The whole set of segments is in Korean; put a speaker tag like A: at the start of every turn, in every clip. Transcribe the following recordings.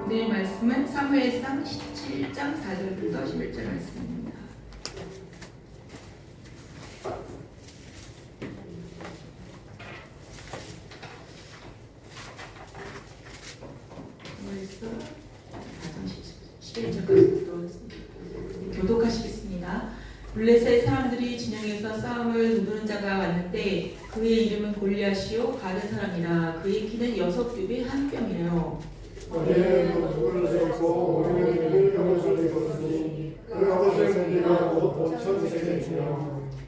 A: 오늘 말씀은 사무엘상 17장 4절부터 11절 말씀입니다. 사무엘상 4장 11절까지 교독하시겠습니다. 블레셋 사람들이 진영에서 싸움을 누르는 자가 왔는데 그의 이름은 골리앗이요 가드 사람이라. 그의 키는 6뼘에 한 뼘이래요.
B: 머리에 누구를 세우고 머리에 일병을 입었으니 그 아버지의 무기가 곧 5,000세계이며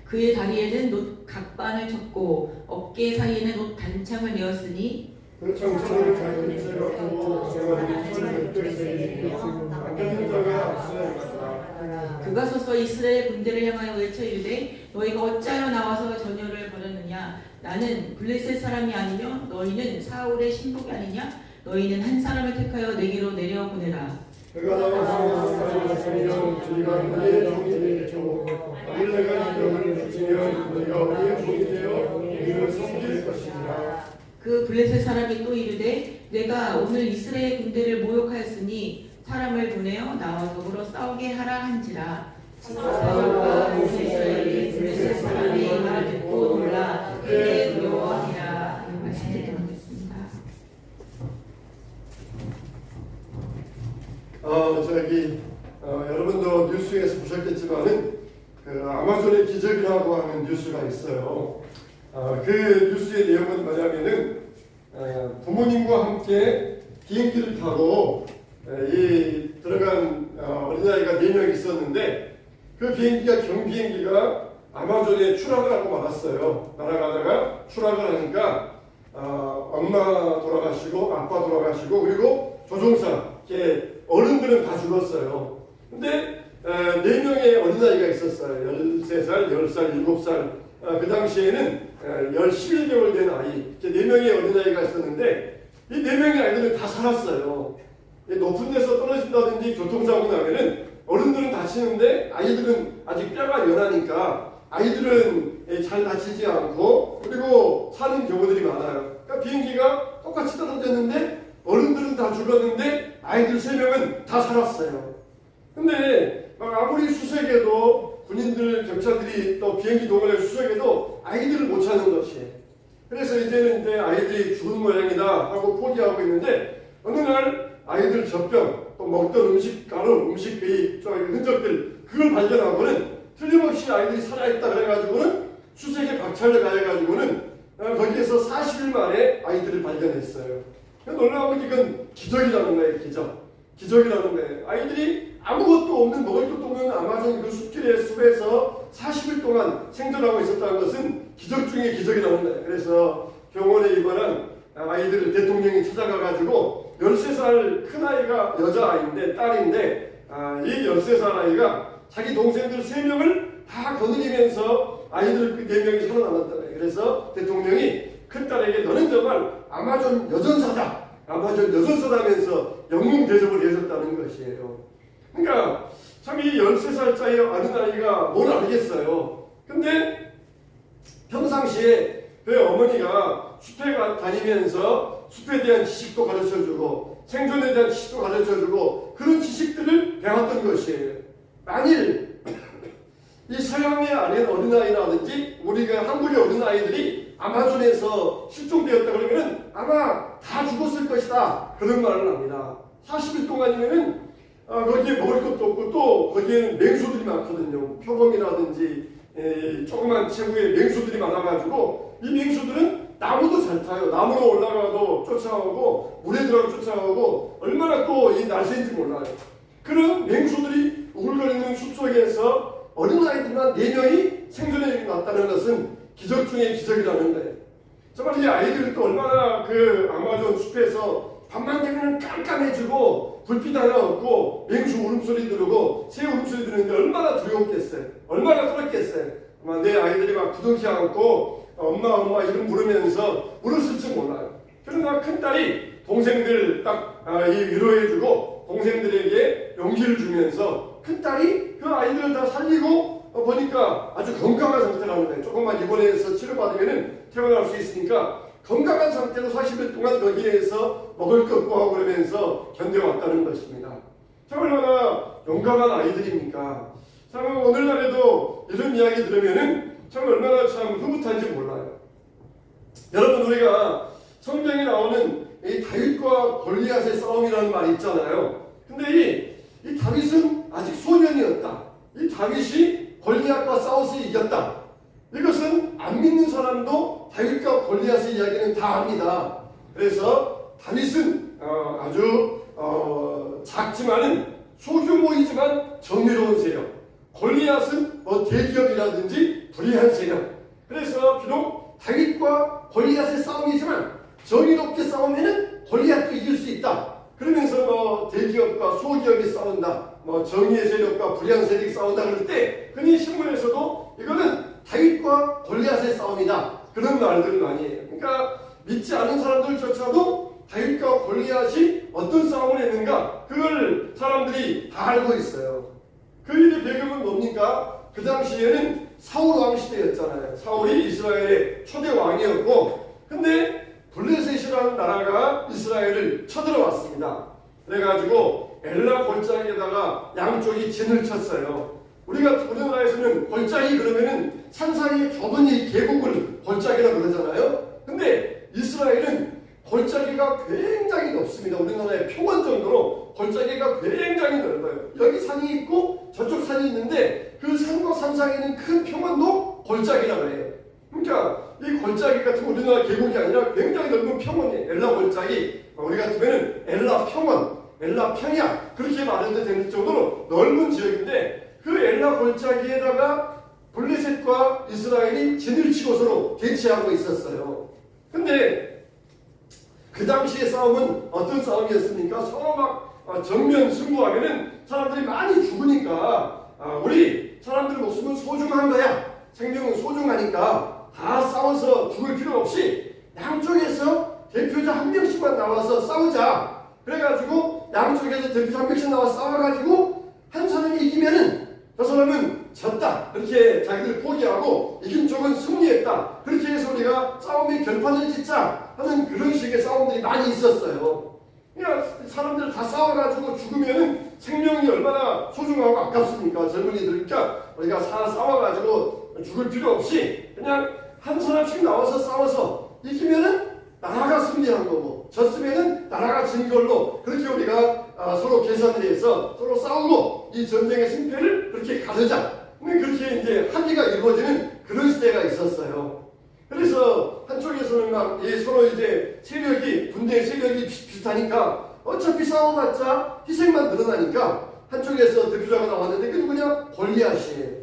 A: 그의 다리에는 놋 각반을 쳤고 어깨 사이에는 놋 단창을 메었으니
B: 그 청천을 가진 세웠고 생활이 1,600세이며 아껴진 자가 앞서에 갔다.
A: 그가 서서 이스라엘 군대를 향하여 외쳐 이르되 너희가 어찌하여 나와서 전열을 벌였느냐. 나는 블레셋 사람이 아니며 너희는 사울의 신복이 아니냐. 너희는 한 사람을 택하여 내게로 내려보내라.
B: 그가 나와서 사람을 주리가 그의 종들이 있고 아빌레가 이름을 붙이면 너희가 우리의 종이 되어 우리를 섬길 것이니라.
A: 그 블레셋 사람이 또 이르되 내가 오늘 이스라엘 군대를 모욕하였으니 사람을 보내어 나와 더불어 싸우게 하라 한지라. 사울과 모세 이스라엘이 블레셋 사람의 말을 듣고 놀라 크게 두려워하니라. 말씀 듣도록 하겠습니다.
B: 여러분도 뉴스에서 보셨겠지만은 그 아마존의 기적이라고 하는 뉴스가 있어요. 그 뉴스의 내용은 뭐냐면은 부모님과 함께 비행기를 타고 이 들어간 어린아이가 4명 있었는데 그 비행기가 경비행기가 아마존에 추락을 하고 말았어요. 날아가다가 추락을 하니까 엄마 돌아가시고 아빠 돌아가시고 그리고 조종사 어른들은 다 죽었어요. 근데 4명의 어린아이가 있었어요. 13살, 10살, 7살. 그 당시에는 11개월 된 아이, 4명의 어린아이가 있었는데 이 4명의 아이들은 다 살았어요. 높은 데서 떨어진다든지 교통사고 나면은 어른들은 다치는데 아이들은 아직 뼈가 연하니까 아이들은 잘 다치지 않고 그리고 사는 경우들이 많아요. 그러니까 비행기가 똑같이 떨어졌는데 어른들은 다 죽었는데 아이들 3명은 다 살았어요. 근데 아무리 수색해도 군인들, 경찰들이 또 비행기 동원해 수색해도 아이들을 못 찾는 것이에요. 그래서 이제는 아이들이 죽은 모양이다 하고 포기하고 있는데 어느 날 아이들 젖병, 또 먹던 음식 가루, 음식의 흔적들 그걸 발견하고는 틀림없이 아이들이 살아있다 그래가지고는 수색에 박차를 가해가지고는 거기에서 40일 만에 아이들을 발견했어요. 놀라운 이건 기적이라는 거예요. 기적이라는 거예요. 아이들이 아무것도 없는 먹을 것도 없는 아마존 그 숲길의 숲에서 40일 동안 생존하고 있었다는 것은 기적 중의 기적이라는 거예요. 그래서 병원에 입원한 아이들을 대통령이 찾아가가지고 13살 큰아이가 여자아이인데 딸인데 이 13살 아이가 자기 동생들 3명을 다 거느리면서 아이들 그 4명이 살아남았다. 그래서 대통령이 큰딸에게 너는 정말 아마존 여전사다. 아마존 여전사다면서 영웅 대접을 해줬다는 것이에요. 그러니까 참 이 13살짜리 어린아이가 뭘 알겠어요. 근데 평상시에 그 어머니가 숲에 다니면서 숲에 대한 지식도 가르쳐주고 생존에 대한 지식도 가르쳐주고 그런 지식들을 배웠던 것이에요. 만일 이 서양의 어린아이라든지 우리가 한국의 어린아이들이 아마존에서 실종되었다 그러면은 아마 다 죽었을 것이다. 그런 말을 합니다. 40일 동안이면은 거기에 먹을 것도 없고 또 거기에는 맹수들이 많거든요. 표범이라든지 조그만 체구에 맹수들이 많아가지고 이 맹수들은 나무도 잘 타요. 나무로 올라가도 쫓아오고 물에 들어가도 쫓아오고 얼마나 또 이 날쌘지 몰라요. 그런 맹수들이 우글거리는 숲속에서 어린아이들만 4명이 생존해 났다는 것은 기적 중의 기적이라는 거예요. 정말 이 아이들은 또 얼마나 그 아마존 숲에서 밤만 되면 깜깜해지고 불빛 하나 없고 맹수 울음소리 들고 새 울음소리 들으는데 얼마나 두려웠겠어요. 얼마나 떨었겠어요. 아마 내 아이들이 막 부둥켜 안고 엄마 이름 부르면서 울었을 줄 몰라요. 그러나 큰딸이 동생들 딱 위로해주고 동생들에게 용기를 주면서 큰딸이 그 아이들을 다 살리고 보니까 아주 건강한 상태라는 거예요. 조금만 입원해서 치료받으면 태어날 수 있으니까 건강한 상태로 40일 동안 거기에서 먹을 것 구하고 그러면서 견뎌왔다는 것입니다. 참 얼마나 용감한 아이들입니까? 참 오늘날에도 이런 이야기 들으면은 참 얼마나 참 흐뭇한지 몰라요. 여러분, 우리가 성경에 나오는 이 다윗과 골리앗의 싸움이라는 말이 있잖아요. 근데 이 다윗은 아직 소년이었다. 이 다윗이 골리앗과 싸워서 이겼다. 이것은 안 믿는 사람도 다윗과 골리앗의 이야기는 다 압니다. 그래서 다윗은 아주 작지만은 소규모이지만 정의로운 세력, 골리앗은 대기업이라든지 불의한 세력. 그래서 비록 다윗과 골리앗의 싸움이지만 정의롭게 싸우면은 골리앗도 이길 수 있다. 그러면서 대기업과 소기업이 싸운다, 정의의 세력과 불의한 세력이 싸운다 그럴 때 흔히 신문에서도 이거는 다윗과 골리앗의 싸움이다, 그런 말들을 많이 해요. 그러니까 믿지 않은 사람들조차도 다윗과 골리앗이 어떤 싸움을 했는가 그걸 사람들이 다 알고 있어요. 그 일의 배경은 뭡니까? 그 당시에는 사울 왕 시대였잖아요. 사울이 이스라엘의 초대 왕이었고, 근데 블레셋이라는 나라가 이스라엘을 쳐들어왔습니다. 그래가지고 엘라 골짜기에다가 양쪽이 진을 쳤어요. 우리나라에서는 골짜기 그러면은 산사이에 좁은 이 계곡을 골짜기라고 그러잖아요. 근데 이스라엘은 골짜기가 굉장히 높습니다. 우리나라의 표원 정도로 골짜기가 굉장히 넓어요. 여기 산이 있고 저쪽 산이 있는데 그 산과 산 사이에는 큰 평원도 골짜기라고 해요. 그러니까 이 골짜기 같은 우리나라 계곡이 아니라 굉장히 넓은 평원이에요. 엘라 골짜기, 우리 같으면 엘라 평원, 엘라 평야, 그렇게 말해도 되는 정도로 넓은 지역인데, 그 엘라 골짜기에다가 블레셋과 이스라엘이 진을 치고 서로 대치하고 있었어요. 근데 그 당시의 싸움은 어떤 싸움이었습니까? 서로 막 정면 승부하면은 사람들이 많이 죽으니까 우리 사람들 목숨은 소중한 거야, 생명은 소중하니까 다 싸워서 죽을 필요 없이 양쪽에서 대표자 한 명씩만 나와서 싸우자. 그래가지고 양쪽에서 대표자 한 명씩 나와서 싸워가지고 한 사람이 이기면은 저 사람은 졌다, 그렇게 자기들 포기하고 이긴 쪽은 승리했다, 그렇게 해서 우리가 싸움의 결판을 짓자 하는 그런 식의 싸움들이 많이 있었어요. 그냥 사람들 다 싸워가지고 죽으면은 생명이 얼마나 소중하고 아깝습니까? 젊은이들이니까 우리가 싸워가지고 죽을 필요 없이 그냥 한 사람씩 나와서 싸워서 이기면은 나라가 승리한 거고, 졌으면은 나라가 진 걸로, 그렇게 우리가 서로 계산을 해서 서로 싸우고 이 전쟁의 승패를 그렇게 가르자. 그렇게 이제 합의가 이루어지는 그런 시대가 있었어요. 그래서 한쪽에서는 막 서로 이제 세력이, 군대 세력이 비슷하니까 어차피 싸워봤자 희생만 늘어나니까 한쪽에서 대표자가 나왔는데 그 누구냐? 골리앗이에요.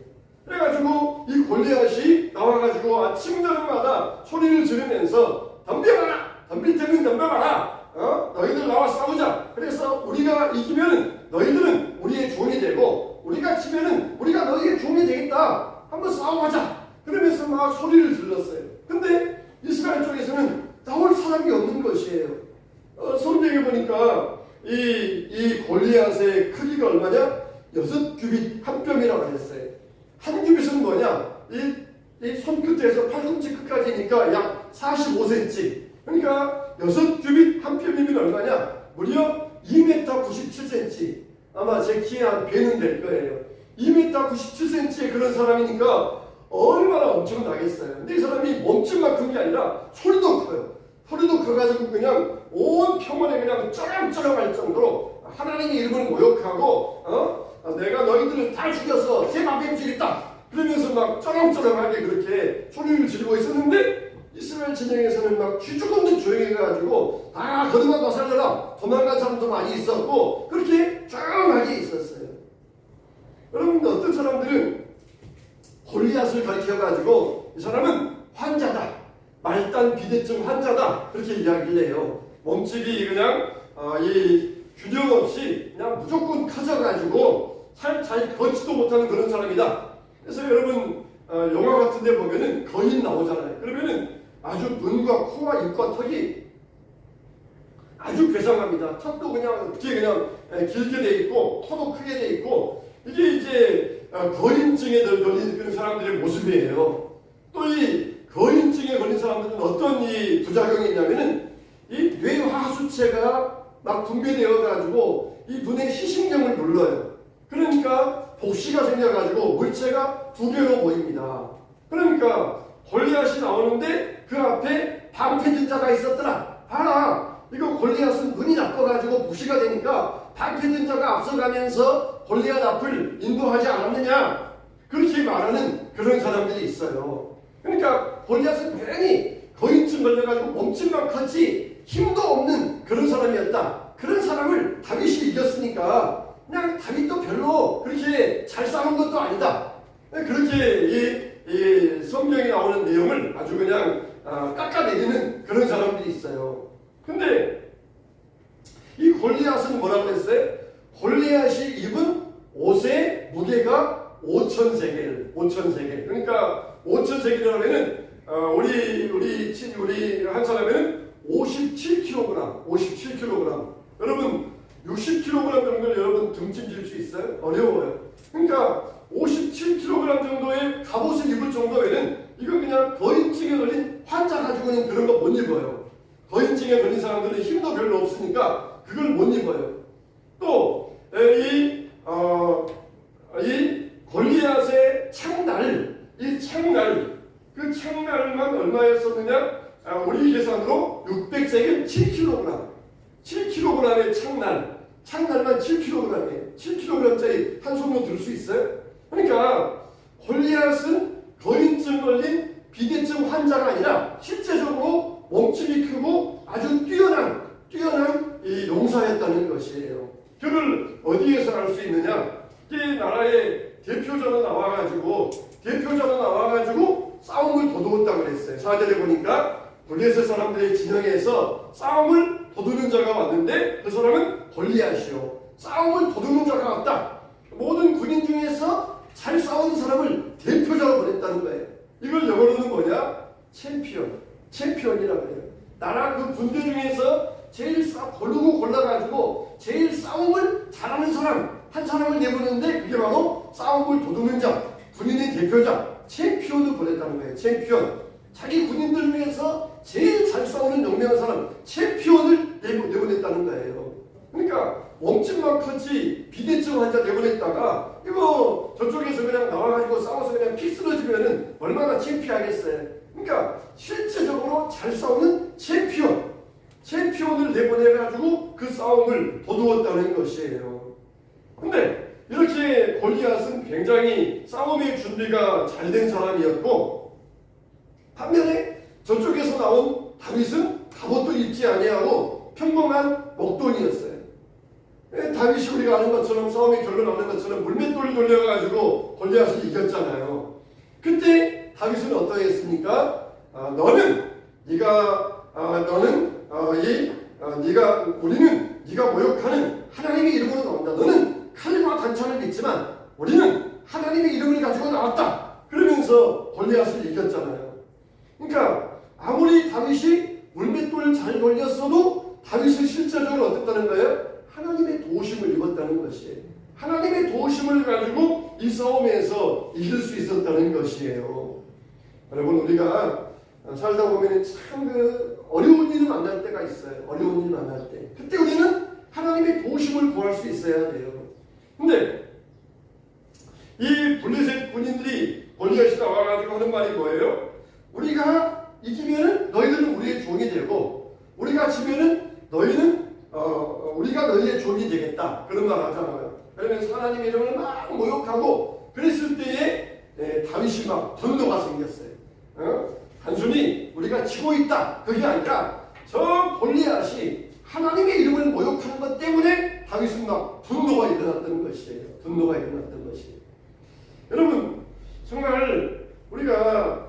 B: 그래가지고 이 골리앗이 나와가지고 아침 저녁마다 소리를 지르면서 덤벼봐라! 덤빌 테면 덤벼봐라! 너희들 나와 싸우자! 그래서 우리가 이기면은 너희들은 우리의 종이 되고, 우리가 지면은 우리가 너희의 종이 되겠다! 한번 싸워보자! 그러면서 막 소리를 질렀어요. 근데 이스라엘 쪽에서는 나올 사람이 없는 것이에요. 성경에 보니까 이 골리앗의 크기가 얼마냐? 6규빗 한 뼘이라고 했어요. 한 규빗은 뭐냐? 이 손끝에서 팔꿈치 끝까지니까 약 45cm. 그러니까 6규빗 한 뼘이면 얼마냐? 무려 2m 97cm. 아마 제 키에 한 배는 될 거예요. 2m 97cm의 그런 사람이니까 얼마나 엄청나겠어요. 근데 이 사람이 몸집만 큰 게 아니라 소리도 커요. 소리도 커가지고 그냥 온 평원에 그냥 쩌렁쩌렁할 정도로 하나님의 이름을 모욕하고 내가 너희들을 다 죽여서 제 밥에 주겠다, 그러면서 막 쩌렁쩌렁하게 그렇게 소리를 지르고 있었는데, 이스라엘 진영에서는 막 쥐죽없는 조용해가지고 다 거듭아 더 살려라, 도망간 사람도 많이 있었고 그렇게 조용하게 있었어요. 여러분, 어떤 사람들은 골리앗을 가리켜가지고 이 사람은 환자다, 말단 비대증 환자다, 그렇게 이야기를 해요. 몸집이 그냥 이 균형 없이 그냥 무조건 커져가지고 잘 걷지도 못하는 그런 사람이다. 그래서 여러분 영화 같은 데 보면은 거인 나오잖아요. 그러면은 아주 눈과 코와 입과 턱이 아주 괴상합니다. 턱도 그냥 이렇게 그냥 길게 돼 있고 코도 크게 돼 있고, 이게 이제 거인증에 걸린 그런 사람들의 모습이에요. 또 이 거인증 골리증에 걸린 사람들은 어떤 이 부작용이 있냐면은 이 뇌하수체가 막 분비되어 가지고 이 눈의 시신경을 눌러요. 그러니까 복시가 생겨가지고 물체가 두 개로 보입니다. 그러니까 골리앗이 나오는데 그 앞에 방패전자가 있었더라. 봐라, 이거 골리앗은 눈이 나빠가지고 복시가 되니까 방패전자가 앞서가면서 골리앗 앞을 인도하지 않았느냐, 그렇게 말하는 그런 사람들이 있어요. 그러니까 골리앗은 괜히 거인증 걸려가지고 몸집만 컸지 힘도 없는 그런 사람이었다. 그런 사람을 다윗이 이겼으니까 그냥 다윗도 별로 그렇게 잘 싸운 것도 아니다. 그렇게 이 성경에 나오는 내용을 아주 그냥 깎아내리는 그런 사람들이 있어요. 근데 이 골리앗은 뭐라고 했어요? 골리앗이 입은 옷의 무게가 5,000세겔. 그러니까 5,000세겔이라고 하면은 우리 한 사람에는 57kg. 여러분 60kg 정도를 여러분 등짐질 수 있어요? 어려워요. 그러니까 57kg 정도의 갑옷을 입을 정도에는 이건 그냥 거인증에 걸린 환자 가지고는 그런 거 못 입어요. 거인증에 걸린 사람들은 힘도 별로 없으니까 그걸 못 입어요. 또 이 골리앗의 창날, 그 창날만 얼마였었느냐? 우리 계산으로 600세겔 7kg의 창날만 7kg이에요. 7kg짜리 한 손으로 들 수 있어요? 그러니까 골리앗은 거인증 걸린 비대증 환자가 아니라 실제적으로 몸집이 크고 아주 뛰어난 이 용사였다는 것이에요. 그를 어디에서 알 수 있느냐? 이 나라의 대표자로 나와가지고 싸움을 도두었다고 그랬어요. 4절에 보니까 골리앗 사람들의 진영에서 싸움을 도두는 자가 왔는데 그 사람은 골리앗이요. 싸움을 도두는 자가 왔다. 모든 군인 중에서 잘 싸우는 사람을 대표자로 보냈다는 거예요. 이걸 영어로는 뭐냐? 챔피언이라고 해요. 나라 그 군대 중에서 제일 고르고 골라가지고 제일 싸움을 잘하는 사람 한 사람을 내보냈는데 그게 바로 싸움을 도두는 자, 군인의 대표자, 챔피언을 보냈다는 거예요. 챔피언. 자기 군인들 중에서 제일 잘 싸우는 용맹한 사람, 챔피언을 내보냈다는 거예요. 그러니까 몸집만 컸지 비대증 환자 내보냈다가 이거 저쪽에서 그냥 나와가지고 싸워서 그냥 피 쓰러지면은 얼마나 창피하겠어요. 그러니까 실제적으로 잘 싸우는 챔피언을 내보내가지고 그 싸움을 도두었다는 것이에요. 근데 이렇게 골리앗은 굉장히 싸움의 준비가 잘 된 사람이었고, 반면에 저쪽에서 나온 다윗은 갑옷도 입지 아니하고 평범한 목돈이었어요. 다윗이 우리가 아는 것처럼 싸움의 결론 아는 것처럼 물맷돌 돌려가지고 골리앗을 이겼잖아요. 그때 다윗은 어떠했습니까? 우리는 네가 모욕하는 하나님의 이름으로 나온다. 너는 칼과 단창을 믿지만 우리는 하나님의 이름을 가지고 나왔다. 그러면서 골리앗을 이겼잖아요. 그러니까 아무리 다윗이 물맷돌 잘 걸렸어도 다윗은 실제적으로 어땠다는 거예요? 하나님의 도우심을 입었다는 것이에요. 하나님의 도우심을 가지고 이 싸움에서 이길 수 있었다는 것이에요. 여러분, 우리가 살다 보면 참 어려운 일을 만날 때가 있어요. 어려운 일을 만날 때. 그때 우리는 하나님의 도우심을 구할 수 있어야 돼요. 근데 이 블레셋 군인들이 골리앗이 나와가지고 하는 말이 뭐예요? 우리가 이기면은 너희들은 우리의 종이 되고, 우리가 지면은 우리가 너희의 종이 되겠다. 그런 말 하잖아요. 그러면서 하나님의 이름을 막 모욕하고 그랬을 때에 다윗이 막 분노가 생겼어요. 단순히 우리가 지고 있다 그게 아니라 저 골리앗이 하나님의 이름을 모욕하는 것 때문에 다윗은 막 분노가 일어났던 것이에요. 여러분, 정말 우리가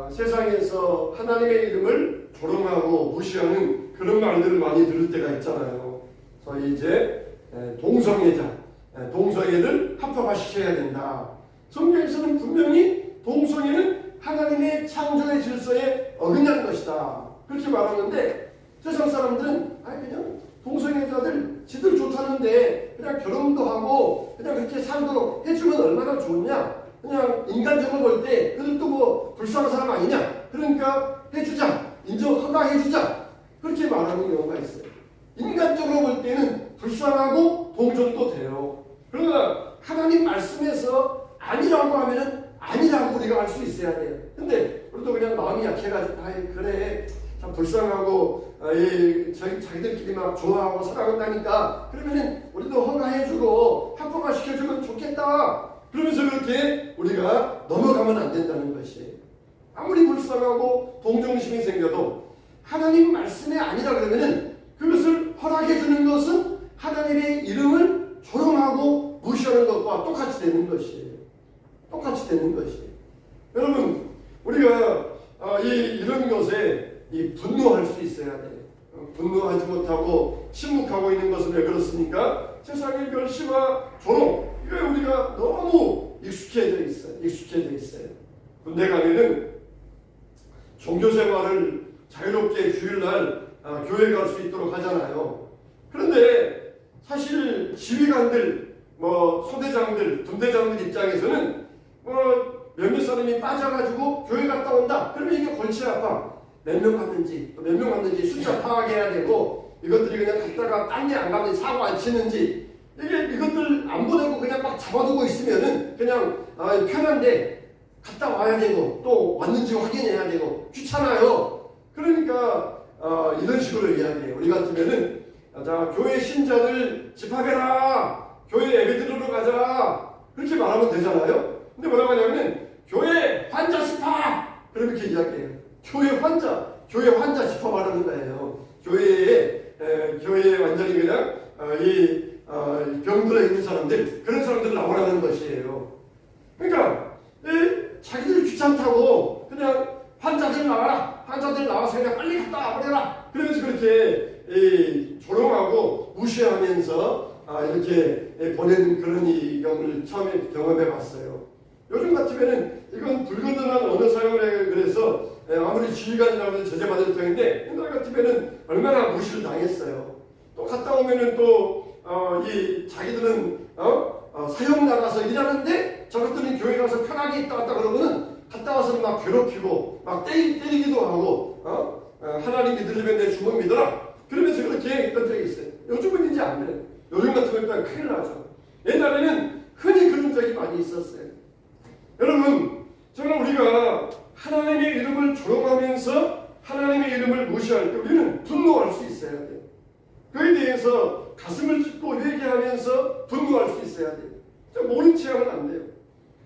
B: 세상에서 하나님의 이름을 조롱하고 무시하는 그런 말들을 많이 들을 때가 있잖아요. 저희 이제 동성애를 합법화시켜야 된다. 성경에서는 분명히 동성애는 하나님의 창조의 질서에 어긋난 것이다. 그렇게 말하는데 세상 사람들은 그냥 동성애자들 지들 좋다는데 그냥 결혼도 하고 그냥 그렇게 살도록 해주면 얼마나 좋냐. 그냥 인간적으로 볼 때 그들도 뭐 불쌍한 사람 아니냐, 그러니까 해주자, 인정하다 그렇게 말하는 경우가 있어요. 인간적으로 볼 때는 불쌍하고 동정도 돼요. 그러나 하나님 말씀에서 아니라고 하면은 아니라고 우리가 알 수 있어야 돼요. 근데 우리도 그냥 마음이 약해가지고 그래 참 불쌍하고 자기들끼리 막 좋아하고 사랑한다니까 그러면은 우리도 허가해주고 합법화 시켜주면 좋겠다 그러면서 그렇게 우리가 넘어가면 안 된다는 것이, 아무리 불쌍하고 동정심이 생겨도 하나님 말씀이 아니라 그러면은 그것을 허락해주는 것은 하나님의 이름을 조롱하고 무시하는 것과 똑같이 되는 것이에요. 똑같이 되는 것이에요. 여러분, 우리가 이런 것에 분노할 수 있어야 돼요. 분노하지 못하고 침묵하고 있는 것은 왜 그렇습니까? 세상의 멸시와 조롱, 이거에 우리가 너무 익숙해져 있어요. 군대 가면은 종교생활을 자유롭게 주일날 교회 갈 수 있도록 하잖아요. 그런데 사실 지휘관들, 소대장들, 분대장들 입장에서는 몇몇 사람이 빠져가지고 교회 갔다 온다. 그러면 이게 골치 아파. 몇 명 갔는지 숫자 파악해야 되고, 이것들이 그냥 갔다가 딴 데 안 가는지 사고 안 치는지, 이것들 안 보내고 그냥 막 잡아두고 있으면은 그냥 편한데 갔다 와야 되고 또 왔는지 확인해야 되고 귀찮아요. 그러니까 이런 식으로 이야기해요. 우리 같으면은 자, 교회 신자들 집합해라, 교회 예배 드리러 가자, 그렇게 말하면 되잖아요. 근데 뭐라고 하냐면은 교회 환자 집합, 그렇게 이야기해요. 교회 환자 집합하라는 거예요. 교회에 완전히 그냥 병들어 있는 사람들, 그런 사람들 나오라는 것이에요. 그러니까 자기들이 귀찮다고 그냥 환자들 나와서 그냥 빨리 갔다 와버려라, 그러면서 그렇게 조롱하고 무시하면서 이렇게 보내는 그런 이 경우를 처음에 경험해 봤어요. 요즘 같으면은 이건 불거든한 언어 사용을 해. 그래서 아무리 지휘관이라고 해서 제재받을 터인데, 옛날 같으면은 얼마나 무시를 당했어요. 또 갔다 오면은 또 자기들은 사형 나가서 일하는데 저것들은 교회 가서 편하게 있다 왔다 그러고는 갔다 와서는 막 괴롭히고 막 때리기도 하고 하나님 믿으려면 내 주먹 믿어라, 그러면서 그렇게 했던 적이 있어요. 요즘은 이제 안 그래요. 요즘 같으면 일단 큰일 나죠. 옛날에는 흔히 그런 적이 많이 있었어요. 여러분, 정말 우리가 하나님의 이름을 조롱하면서 하나님의 이름을 무시할 때 우리는 분노할 수 있어야 돼요. 그에 대해서 가슴을 찢고 회개하면서 분노할 수 있어야 돼요. 모른 체 하면 안 돼요.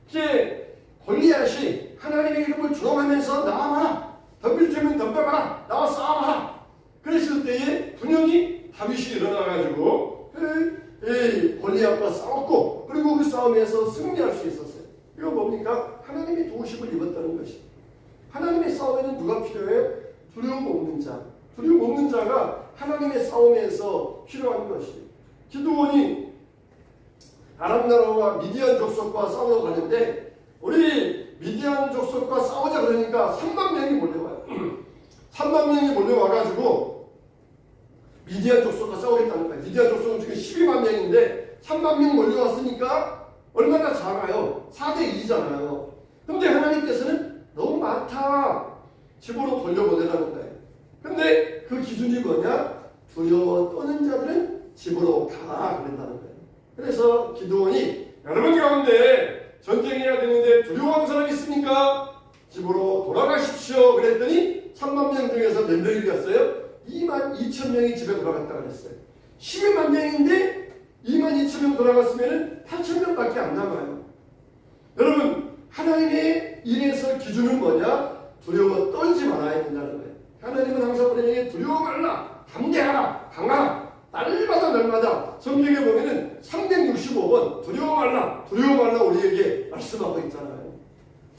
B: 이제 골리앗이 하나님의 이름을 조롱하면서 나와봐라, 덤빌 테면 덤벼봐라, 나와 싸워봐라, 그랬을 때에 분명히 다윗이 일어나가지고 골리앗과 싸웠고, 그리고 그 싸움에서 승리할 수 있었어요. 이거 뭡니까? 하나님의 도우심을 입었다는 것이. 하나님의 싸움에는 누가 필요해요? 두려움 없는 자. 두려움 없는 자가 하나님의 싸움에서 필요한 것이. 기드온이 아람 나라와 미디안 족속과 싸우러 가는데, 우리 미디안 족속과 싸우자 그러니까 3만 명이 몰려와요. 3만 명이 몰려와가지고 미디안 족속과 싸우겠다는 거예요. 미디안 족속은 지금 12만 명인데 3만 명 몰려왔으니까 얼마나 작아요? 4대 2잖아요. 근데 하나님께서는 너무 많다, 집으로 돌려보내라는 거예요. 근데 그 기준이 뭐냐? 두려워 떠는 자들은 집으로 가, 그런다는 거예요. 그래서 기드온이 여러분 가운데 전쟁해야 되는데 두려워하는 사람 있습니까? 집으로 돌아가십시오 그랬더니 3만 명 중에서 몇 명이 갔어요? 2만 2천 명이 집에 돌아갔다 그랬어요. 12만 명인데 2만 2천 명 돌아갔으면 8천 명밖에 안 남아요. 여러분, 하나님의 일에서 기준은 뭐냐? 두려워 떨지 말아야 된다는 거예요. 하나님은 항상 우리에게 두려워 말라, 담대하라, 강하라, 날마다 성경에 보면은 365번 두려워 말라 우리에게 말씀하고 있잖아요.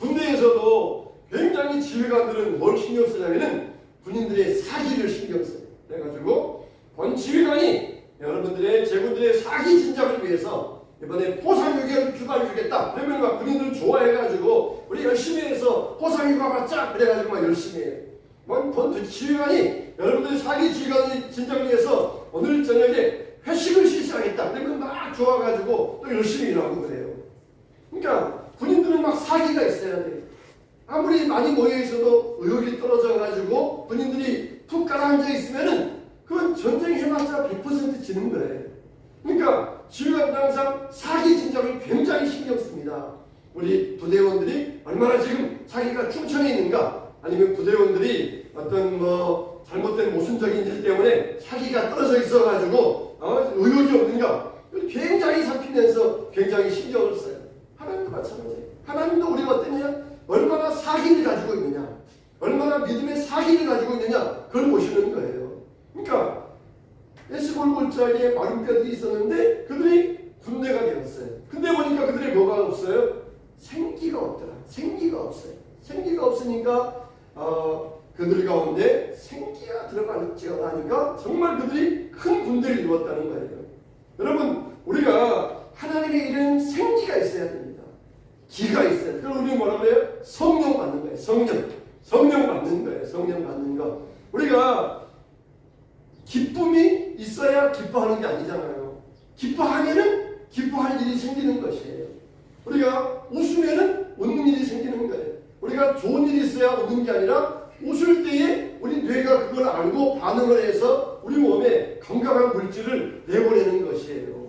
B: 군대에서도 굉장히 지휘관들은 뭘 신경 쓰냐면은 군인들의 사기를 신경 써요. 그래가지고 본 지휘관이 여러분들의 제군들의 사기 진작을 위해서 이번에 포상휴가를 주겠다. 그러면 막 군인들 좋아해가지고 우리 열심히 해서 포상휴가 받자. 그래가지고 막 열심히 해요. 본 지휘관이 여러분들의 사기 진작을 위해서 오늘 저녁에 회식을 실시하겠다. 그러면 막 좋아가지고 또 열심히 일하고 그래요. 그러니까 군인들은 막 사기가 있어야 돼. 아무리 많이 모여 있어도 의욕이 떨어져 가지고 본인들이 푹 가라앉아 있으면은 그건 전쟁 해봤자 100% 지는 거예요. 그러니까 지휘관은 항상 사기 진작을 굉장히 신경 씁니다. 우리 부대원들이 얼마나 지금 사기가 충천해 있는가, 아니면 부대원들이 어떤 뭐 잘못된 모순적인 일 때문에 사기가 떨어져 있어가지고 의욕이 없는가, 굉장히 살피면서 굉장히 신경을 써요. 하나님도 마찬가지예요. 하나님도 우리가 어떠냐, 얼마나 사기를 가지고 있느냐, 얼마나 믿음의 사기를 가지고 있느냐, 그걸 보시는 거예요. 그러니까 에스골 골짜기에 마른 뼈들이 있었는데 그들이 군대가 되었어요. 근데 보니까 그들이 뭐가 없어요? 생기가 없더라. 생기가 없어요. 생기가 없으니까 그들 가운데 생기가 들어가니까 정말 그들이 큰 군대를 이루었다는 거예요. 여러분, 우리가 하나님의 이런 생기가 있어야 됩니다. 기가 있어야 돼요. 그걸 우리 뭐라고 해요? 성령 받는 거예요. 성령 받는 거예요. 성령 받는 거. 우리가 기쁨이 있어야 기뻐하는 게 아니잖아요. 기뻐하면은 기뻐할 일이 생기는 것이에요. 우리가 웃으면은 웃는 일이 생기는 거예요. 우리가 좋은 일이 있어야 웃는 게 아니라 웃을 때에 우리 뇌가 그걸 알고 반응을 해서 우리 몸에 건강한 물질을 내보내는 것이에요.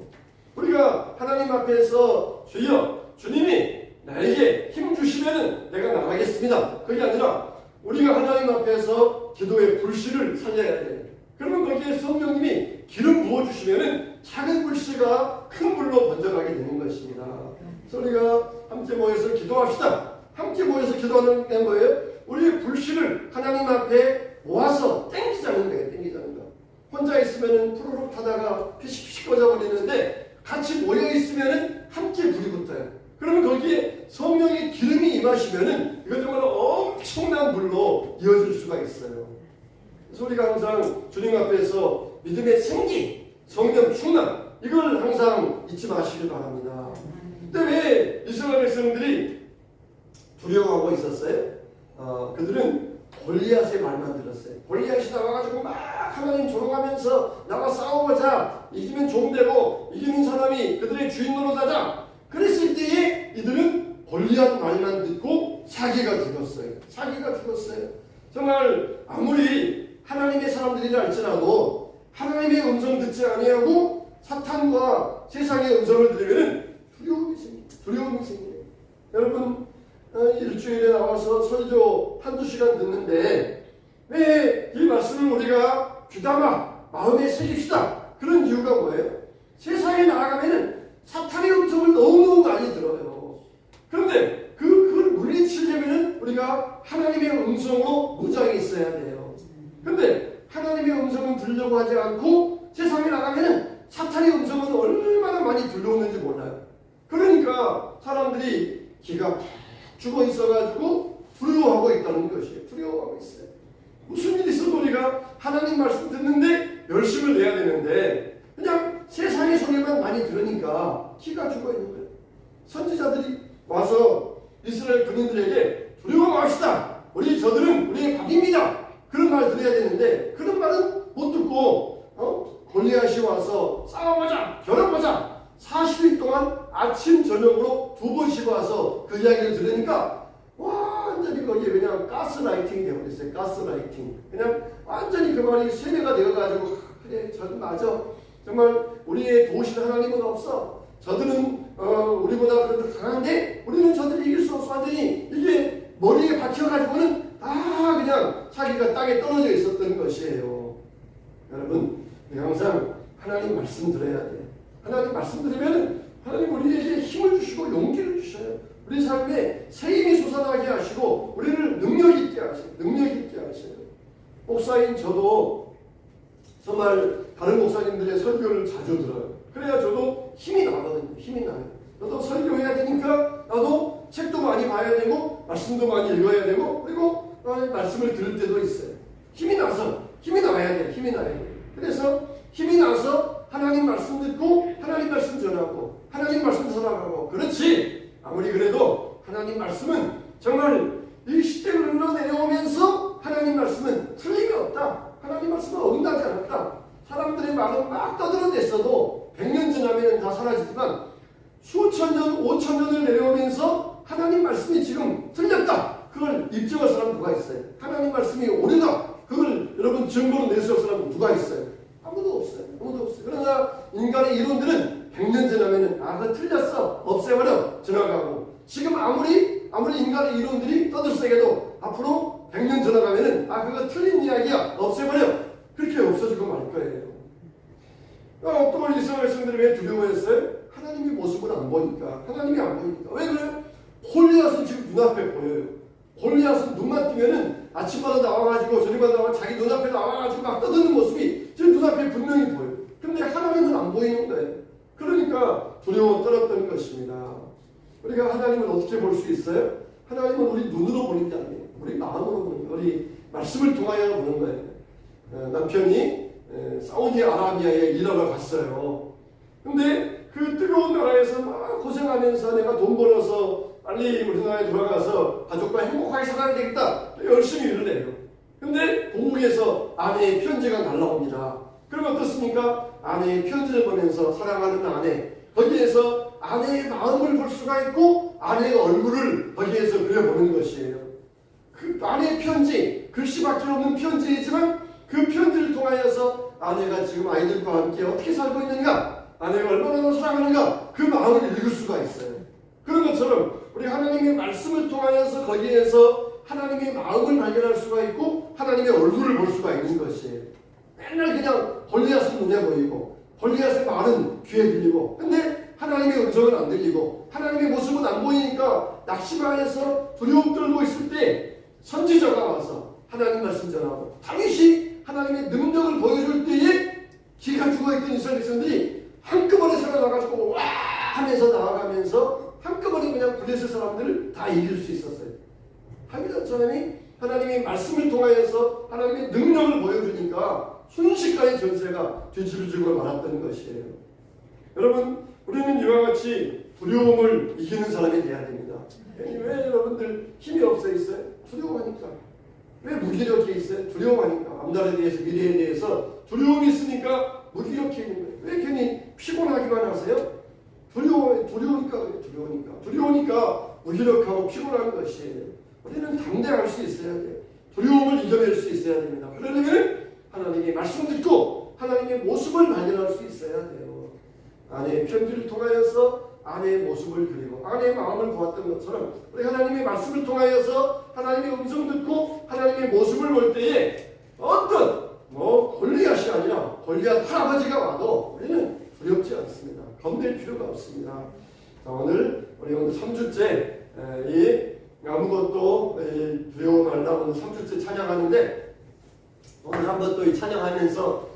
B: 우리가 하나님 앞에서 주여, 주님이 나에게 힘 주시면은 내가 나가겠습니다. 그게 아니라 우리가 하나님 앞에서 기도의 불씨를 살려야 돼요. 그러면 거기에 성령님이 기름 부어주시면은 작은 불씨가 큰 불로 번져가게 되는 것입니다. 그래서 우리가 함께 모여서 기도합시다. 함께 모여서 기도하는 게 뭐예요? 우리의 불씨를 하나님 앞에 모아서 땡기자는 거예요. 땡기자는 거. 혼자 있으면은 푸르륵 타다가 피식피식 꺼져버리는데 같이 모여 있으면은 함께 불이 붙어요. 그러면 거기에 성령의 기름이 임하시면은 이거 정말 엄청난 불로 이어질 수가 있어요. 그래서 우리가 항상 주님 앞에서 믿음의 생기, 성령 충만, 이걸 항상 잊지 마시길 바랍니다. 근데 왜 이스라엘 백성들이 두려워하고 있었어요? 그들은 골리앗의 말만 들었어요. 골리앗이 나와가지고 막 하나님 조롱하면서 나와 싸워보자, 이기면 종되고 이기는 사람이 그들의 주인 노릇하자. 그랬을 때에 이들은 골리앗 말만 듣고 사기가 죽었어요. 사기가 죽었어요. 정말 아무리 하나님의 사람들이라 할지라도 하나님의 음성 듣지 아니하고 사탄과 세상의 음성을 들으면 두려움이 생겨요. 여러분, 일주일에 나와서 설교 한두 시간 듣는데 왜 이 말씀을 우리가 귀담아 마음에 새깁시다. 그런 이유가 뭐예요? 세상에 나아가면은 사탄의 음성을 너무너무 많이 들어요. 그런데 그걸 물리치려면은 우리가 하나님의 음성으로 무장해 있어야 돼요. 그런데 하나님의 음성은 들려고 하지 않고 세상에 나가면은 사탄의 음성은 얼마나 많이 들려오는지 몰라요. 그러니까 사람들이 기가 푹 죽어 있어가지고 두려워하고 있다는 것이에요. 두려워하고 있어요. 무슨 일이 있어도 우리가 하나님 말씀 듣는데 열심을 내야 되는데 그냥 세상의 소리만 많이 들으니까 기가 죽어 있는 거예요. 선지자들이 와서 이스라엘 군인들에게 두려워 마시다. 저들은 우리의 밥입니다. 그런 말 들어야 되는데 그런 말은 못 듣고 골리앗이 와서 싸워보자, 겨뤄보자. 40일 동안 아침 저녁으로 2번씩 와서 그 이야기를 들으니까 완전히 거기에 그냥 가스라이팅이 되어버렸어요. 가스라이팅. 그냥 완전히 그 말이 세뇌가 되어가지고 그래, 저는 맞아. 정말 우리의 도우시는 하나님은 없어. 저들은 우리보다 그래도 강한데 우리는 저들을 이길 수 없어. 완전히 이게 머리에 박혀가지고는 다 그냥 자기가 땅에 떨어져 있었던 것이에요. 여러분, 항상 하나님 말씀 들어야 돼요. 하나님 말씀 들으면 하나님 우리에게 힘을 주시고 용기를 주셔요. 우리 삶에 새 힘이 솟아나게 하시고 우리를 능력 있게 하셔요. 목사인 저도 정말 다른 목사님들의 설교를 자주 들어요. 그래야 저도 힘이 나거든요. 힘이 나요. 나도 설교해야 되니까 나도 책도 많이 봐야 되고 말씀도 많이 읽어야 되고 그리고 말씀을 들을 때도 있어요. 힘이 나야 돼요. 힘이 나야 돼요. 그래서 힘이 나서 하나님 말씀 듣고 하나님 말씀 전하고 하나님 말씀 살아가고 그렇지. 아무리 그래도 하나님 말씀은 정말 이 시대를 흘러내려오면서 하나님 말씀은 틀림이 없다. 하나님 말씀은 어긋나지 않았다. 사람들의 말은 막 떠들어댔어도 100년 지나면 다 사라지지만 수천 년, 5천 년을 내려오면서 하나님 말씀 있어요? 하나님 말씀이 옳으다. 그걸 여러분 증거로 내세울 사람 누가 있어요? 아무도 없어요. 아무도 없어요. 그러나 인간의 이론들은 100년 지나면은 그거 틀렸어. 없애버려. 지나가고. 지금 아무리 인간의 이론들이 떠들썩해도 앞으로 100년 지나가면은 그거 틀린 이야기야. 없애버려. 그렇게 없어지고 말 거예요. 또 이스라엘 백성들이 왜 두려워했어요? 하나님의 모습을 안 보니까. 하나님이 안 보니까. 왜 그래요? 골리앗은 지금 눈앞에 보여요. 골리앗은 눈만 뜨면은 아침마다 나와가지고 저녁마다 나와 자기 눈앞에 나와가지고 막 떠드는 모습이 지금 눈앞에 분명히 보여요. 근데 하나님은 안 보이는 거예요. 그러니까 두려워 떨었던 것입니다. 우리가 하나님을 어떻게 볼 수 있어요? 하나님은 우리 눈으로 보는 게 아니에요. 우리 마음으로 보는 거예요. 우리 말씀을 통하여 보는 거예요. 남편이 사우디아라비아에 일하러 갔어요. 근데 그 뜨거운 나라에서 막 고생하면서 내가 돈 벌어서 빨리 우리나라에 돌아가서 가족과 행복하게 살아야 되겠다. 열심히 일을 해요. 근데 고국에서 아내의 편지가 날라옵니다. 그럼 어떻습니까? 아내의 편지를 보면서 사랑하는 아내, 거기에서 아내의 마음을 볼 수가 있고 아내의 얼굴을 거기에서 그려보는 것이에요. 그 아내의 편지, 글씨밖에 없는 편지이지만 그 편지를 통하여서 아내가 지금 아이들과 함께 어떻게 살고 있는가, 아내가 얼마나 더 사랑하는가, 그 마음을 읽을 수가 있어요. 그런 것처럼 우리 하나님의 말씀을 통하여서 거기에서 하나님의 마음을 발견할 수가 있고 하나님의 얼굴을 볼 수가 있는 것이에요. 맨날 그냥 골리앗은 눈에 보이고 골리앗의 말은 귀에 들리고 근데 하나님의 음성은 안 들리고 하나님의 모습은 안 보이니까 낙심하여서 두려움 떨고 있을 때 선지자가 와서 하나님 말씀 전하고 당시 하나님의 능력을 보여줄 때에 기가 죽어있던 이스라엘 백성들이 한꺼번에 살아나가지고 와 하면서 나아가면서 한꺼번에 그냥 블레셋 사람들을 다 이길 수 있었어요. 하기전 사람이 하나님의 말씀을 통하여서 하나님의 능력을 보여주니까 순식간에 전세가 뒤집어지고 말았던 것이에요. 여러분, 우리는 이와 같이 두려움을 이기는 사람이 돼야 됩니다. 왜 여러분들 힘이 없어 있어요? 두려워하니까. 왜 무기력해 있어요? 두려워하니까. 앞날에 대해서, 미래에 대해서 두려움이 있으니까 무기력해 있는 거예요. 왜 괜히 피곤하기만 하세요? 두려우니까 무기력하고 피곤한 것이에요. 우리는 당대할 수 있어야 돼요. 두려움을 이겨낼 수 있어야 됩니다. 그러려면 하나님의 말씀 듣고 하나님의 모습을 발견할 수 있어야 돼요. 아내의 편지를 통하여서 아내의 모습을 그리고 아내의 마음을 보았던 것처럼 우리 하나님의 말씀을 통하여서 하나님의 음성 듣고 하나님의 모습을 볼 때에 어떤 골리앗이 아니라 골리앗 할아버지가 와도 우리는 두렵지 않습니다. 겁낼 필요가 없습니다. 자, 오늘 3주째 아무것도 두려워 말라 오늘 3주째 찬양하는데 오늘 한번 또 이 찬양하면서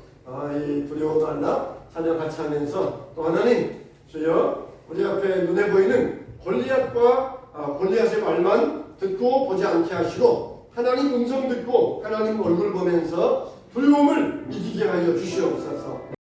B: 이 두려워 말라 찬양 같이 하면서 또 하나님 주여 우리 앞에 눈에 보이는 골리앗의 말만 듣고 보지 않게 하시고 하나님 음성 듣고 하나님 얼굴 보면서 두려움을 이기게 하여 주시옵소서.